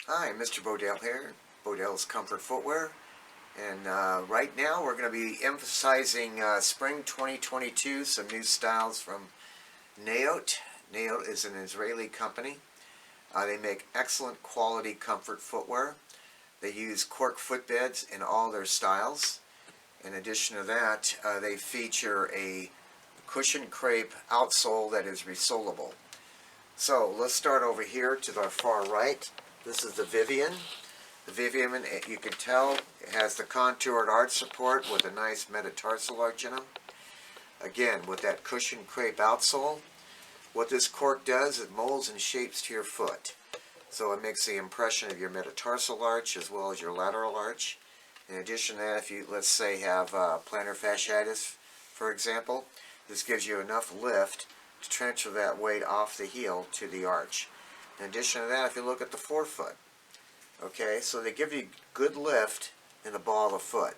Hi, Mr. Bodell here, Bodell's Comfort Footwear, and right now we're going to be emphasizing Spring 2022, some new styles from Naot. Naot is an Israeli company. They make excellent quality comfort footwear. They use cork footbeds in all their styles. In addition to that, they feature a cushion crepe outsole that is resolable. So let's start over here to the far right. This is the Vivian. The Vivian, you can tell, it has the contoured arch support with a nice metatarsal arch in them. Again, with that cushion crepe outsole. What this cork does, it molds and shapes to your foot. So it makes the impression of your metatarsal arch as well as your lateral arch. In addition to that, if you, let's say, have plantar fasciitis, for example, this gives you enough lift to transfer that weight off the heel to the arch. In addition to that, if you look at the forefoot, okay, so they give you good lift in the ball of the foot.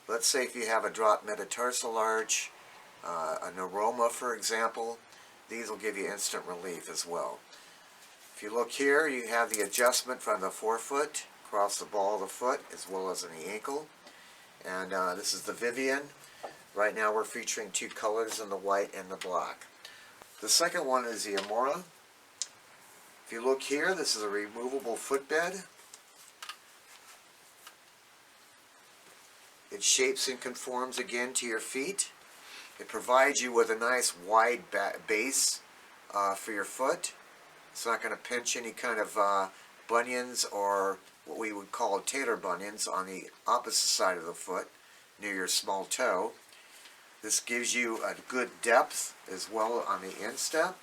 Let's say if you have a dropped metatarsal arch, an aroma, for example, these will give you instant relief as well. If you look here, you have the adjustment from the forefoot across the ball of the foot as well as in the ankle. And this is the Vivian. Right now we're featuring two colors in the white and the black. The second one is the Amadora. If you look here, this is a removable footbed. It shapes and conforms again to your feet. It provides you with a nice wide base for your foot. It's not going to pinch any kind of bunions or what we would call tailor bunions on the opposite side of the foot near your small toe. This gives you a good depth as well on the instep.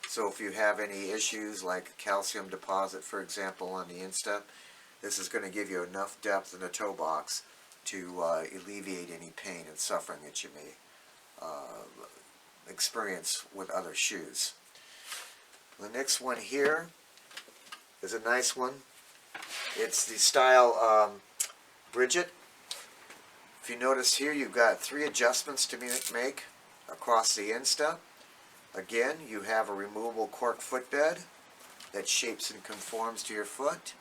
So if you have any issues like a calcium deposit, for example, on the instep, this is going to give you enough depth in the toe box to alleviate any pain and suffering that you may experience with other shoes. The next one here is a nice one. It's the style Birgit. If you notice here, you've got 3 adjustments to make across the instep. Again, you have a removable cork footbed that shapes and conforms to your foot.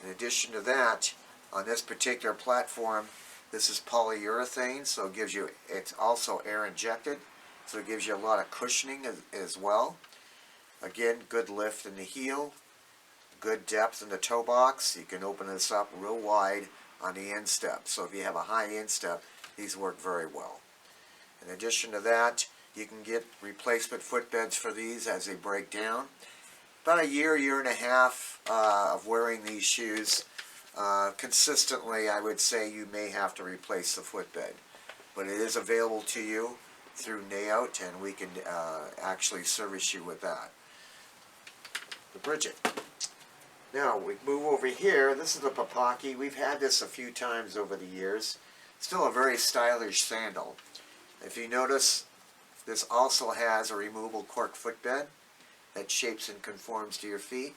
In addition to that, on this particular platform, this is polyurethane, so it gives you, it's also air injected, so it gives you a lot of cushioning as well. Again, good lift in the heel, good depth in the toe box. You can open this up real wide on the instep. So if you have a high instep, these work very well. In addition to that, you can get replacement footbeds for these as they break down. About a year and a half of wearing these shoes consistently, I would say you may have to replace the footbed. But it is available to you through Naot, and we can actually service you with that. The Birgit. Now we move over here. This is the Papaki. We've had this a few times over the years. Still a very stylish sandal. If you notice, this also has a removable cork footbed that shapes and conforms to your feet.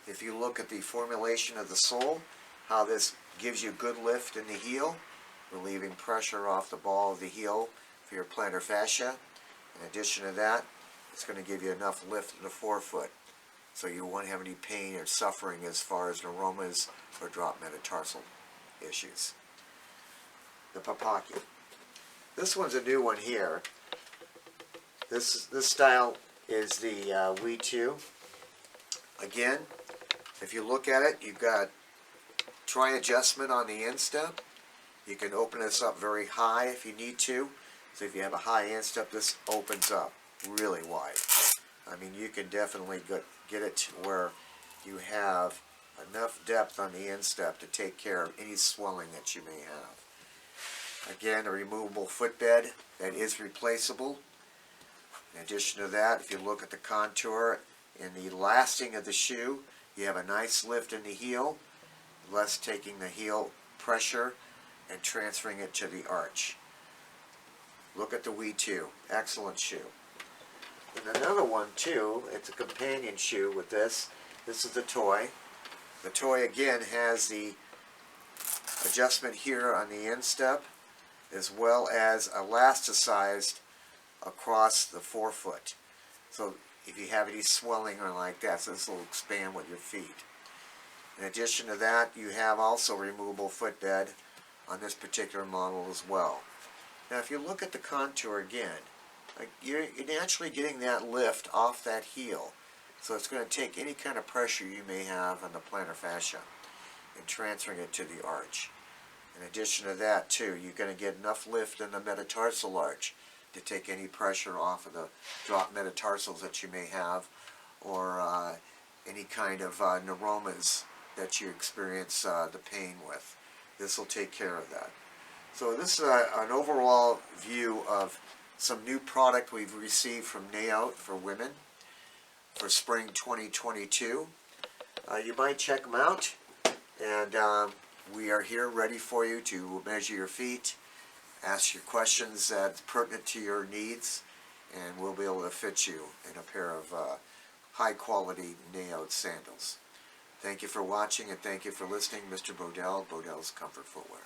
If you look at the formulation of the sole, how this gives you good lift in the heel, relieving pressure off the ball of the heel for your plantar fascia. In addition to that, it's going to give you enough lift in the forefoot, so you won't have any pain or suffering as far as aromas or drop metatarsal issues. The Papaki. This one's a new one here. This style is the Whetu. Again, if you look at it, you've got tri-adjustment on the instep. You can open this up very high if you need to. So if you have a high instep, this opens up really wide. I mean, you can definitely get it to where you have enough depth on the instep to take care of any swelling that you may have. Again, a removable footbed that is replaceable. In addition to that, if you look at the contour and the lasting of the shoe, you have a nice lift in the heel, less taking the heel pressure and transferring it to the arch. Look at the Whetu. Excellent shoe. And another one too, it's a companion shoe with this. This is the Toi. The Toi again has the adjustment here on the instep, as well as elasticized across the forefoot. So if you have any swelling or like that, so this will expand with your feet. In addition to that, you have also removable footbed on this particular model as well. Now if you look at the contour again, you're naturally getting that lift off that heel. So it's going to take any kind of pressure you may have on the plantar fascia and transferring it to the arch. In addition to that too, you're going to get enough lift in the metatarsal arch to take any pressure off of the drop metatarsals that you may have, or any kind of neuromas that you experience the pain with. This will take care of that. So this is an overall view of some new product we've received from Naot for women for spring 2022. You might check them out, and we are here ready for you to measure your feet, ask your questions that's pertinent to your needs, and we'll be able to fit you in a pair of high quality Naot sandals. Thank you for watching, and thank you for listening. Mr. Bodell, Bodell's Comfort Footwear.